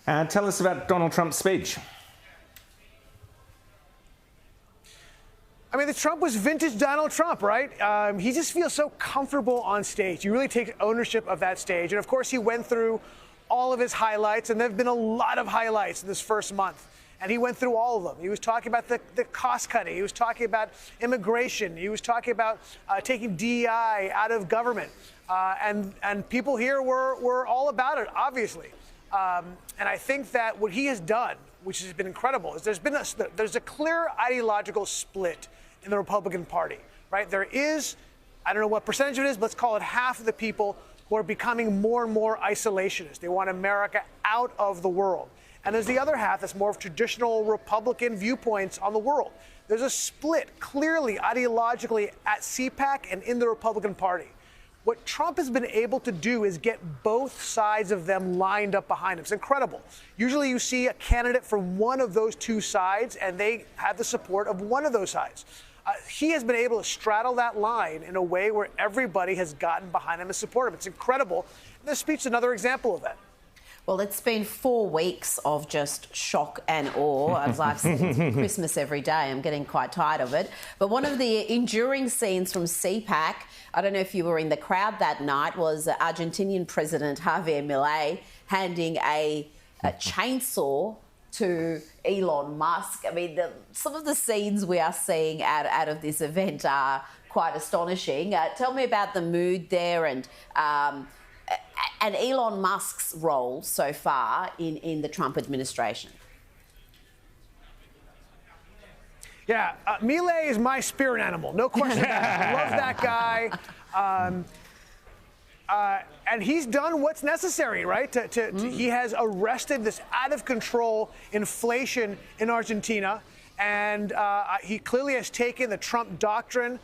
Tell us about Donald Trump's speech. I mean, Trump was vintage Donald Trump, right? He just feels so comfortable on stage. You really take ownership of that stage. And of course, he went through all of his highlights, and there have been a lot of highlights in this first month. And he went through all of them. He was talking about the cost cutting. He was talking about immigration. He was talking about taking DEI out of government. And people here were all about it, obviously. And I think that what he has done, which has been incredible, is there's a clear ideological split in the Republican Party, right? There is, I don't know what percentage it is, but let's call it half of the people who are becoming more and more isolationist. They want America out of the world. And there's the other half that's more of traditional Republican viewpoints on the world. There's a split clearly ideologically at CPAC and in the Republican Party. What Trump has been able to do is get both sides of them lined up behind him. It's incredible. Usually you see a candidate from one of those two sides, and they have the support of one of those sides. He has been able to straddle that line in a way where everybody has gotten behind him and support him. It's incredible. And this speech is another example of that. Well, it's been 4 weeks of just shock and awe. As I've said, it's Christmas every day. I'm getting quite tired of it. But one of the enduring scenes from CPAC, I don't know if you were in the crowd that night, was Argentinian President Javier Milei handing a chainsaw to Elon Musk. I mean, some of the scenes we are seeing out of this event are quite astonishing. Tell me about the mood there and Elon Musk's role so far in the Trump administration. Yeah, Milei is my spirit animal, no question about it. Love that guy. And he's done what's necessary, right? He has arrested this out-of-control inflation in Argentina, and he clearly has taken the Trump doctrine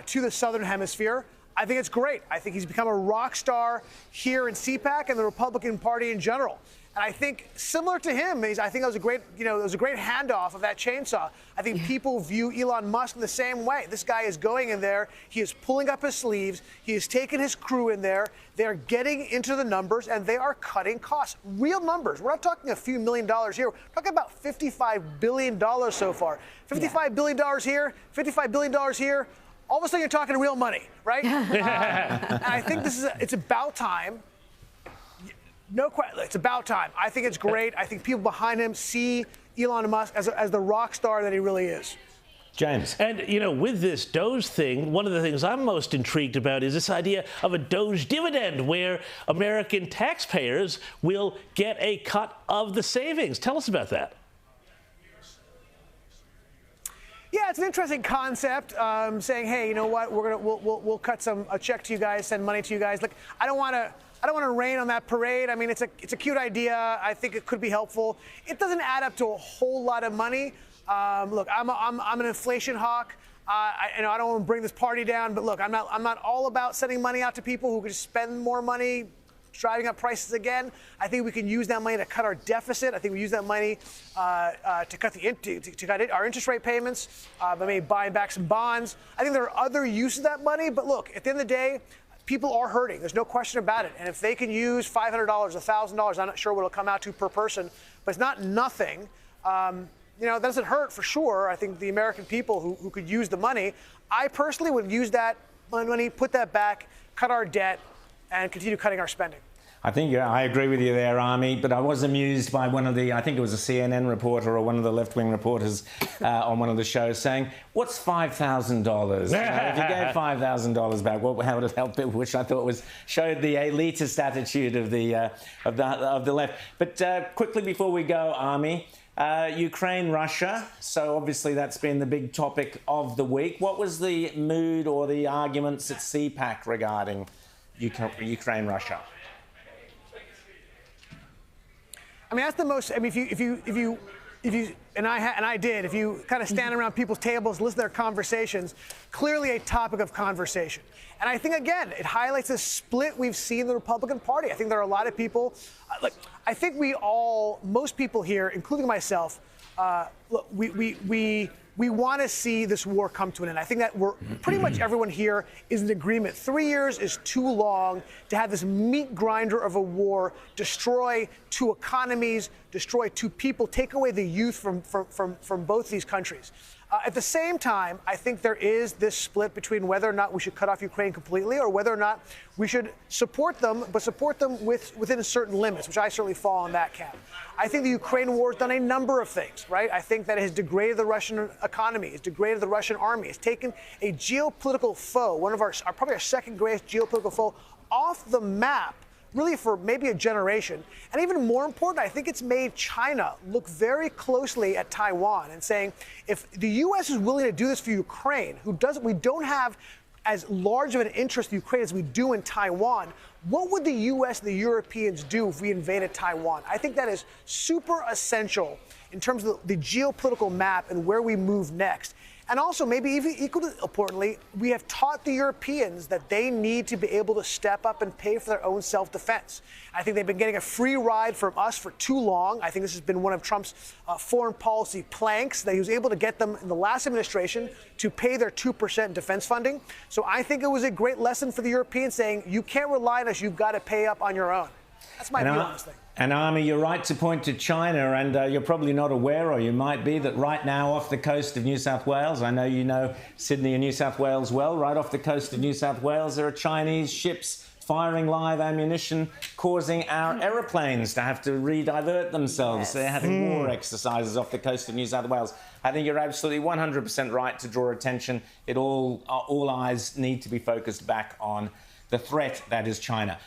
to the Southern Hemisphere. I think it's great. I think he's become a rock star here in CPAC and the Republican Party in general. And I think similar to him, I think it was a great, it was a great handoff of that chainsaw. I think people view Elon Musk in the same way. This guy is going in there. He is pulling up his sleeves. He has taken his crew in there. They are getting into the numbers, and they are cutting costs. Real numbers. We're not talking a few $1 million here. We're talking about $55 billion so far. $55 billion here, $55 billion here. All of a sudden, you're talking real money, right? And I think it's about time. No question. It's about time. I think it's great. I think people behind him see Elon Musk as the rock star that he really is. James. And, with this DOGE thing, one of the things I'm most intrigued about is this idea of a DOGE dividend where American taxpayers will get a cut of the savings. Tell us about that. Yeah, it's an interesting concept. Saying, hey, you know what? We'll cut a check to you guys, send money to you guys. Look, I don't want to rain on that parade. I mean, it's a cute idea. I think it could be helpful. It doesn't add up to a whole lot of money. Look, I'm an inflation hawk. I don't want to bring this party down, but look, I'm not all about sending money out to people who could just spend more money, driving up prices again. I think we can use that money to cut our deficit. I think we use that money to cut our interest rate payments, by maybe buying back some bonds. I think there are other uses of that money, but look, at the end of the day, people are hurting. There's no question about it. And if they can use $500, $1,000, I'm not sure what it'll come out to per person, but it's not nothing. That doesn't hurt for sure. I think the American people who could use the money, I personally would use that money, put that back, cut our debt, and continue cutting our spending. I think I agree with you there, Ami, but I was amused by one of I think it was a CNN reporter or one of the left-wing reporters on one of the shows saying, what's $5,000? If you gave $5,000 back, how would it help people? Which I thought showed the elitist attitude of the left. But quickly before we go, Ami, Ukraine, Russia. So obviously that's been the big topic of the week. What was the mood or the arguments at CPAC regarding Ukraine, Russia? I mean, that's the most. I mean, if you and I did. If you kind of stand around people's tables, listen to their conversations, clearly a topic of conversation. And I think again, it highlights the split we've seen in the Republican Party. I think there are a lot of people. I think most people here, including myself, look, we want to see this war come to an end. I think that pretty much everyone here is in agreement. 3 years is too long to have this meat grinder of a war destroy two economies, destroy two people, take away the youth from both these countries. At the same time, I think there is this split between whether or not we should cut off Ukraine completely or whether or not we should support them, but support them within certain limits, which I certainly fall in that camp. I think the Ukraine war has done a number of things, right? I think that it has degraded the Russian economy, it's degraded the Russian army, it's taken a geopolitical foe, one of probably our second greatest geopolitical foe, off the map, really for maybe a generation. And even more important, I think it's made China look very closely at Taiwan and saying, if the U.S. is willing to do this for Ukraine, we don't have as large of an interest in Ukraine as we do in Taiwan, what would the U.S. and the Europeans do if we invaded Taiwan? I think that is super essential in terms of the geopolitical map and where we move next. And also, maybe even equally importantly, we have taught the Europeans that they need to be able to step up and pay for their own self-defense. I think they've been getting a free ride from us for too long. I think this has been one of Trump's foreign policy planks, that he was able to get them in the last administration to pay their 2% defense funding. So I think it was a great lesson for the Europeans, saying, you can't rely on us, you've got to pay up on your own. That's my view on this thing. And Ami, you're right to point to China, and you're probably not aware, or you might be, that right now off the coast of New South Wales, I know you know Sydney and New South Wales well, right off the coast of New South Wales, there are Chinese ships firing live ammunition, causing our aeroplanes to have to redivert themselves. Yes. They're having war exercises off the coast of New South Wales. I think you're absolutely 100% right to draw attention. All eyes need to be focused back on the threat that is China.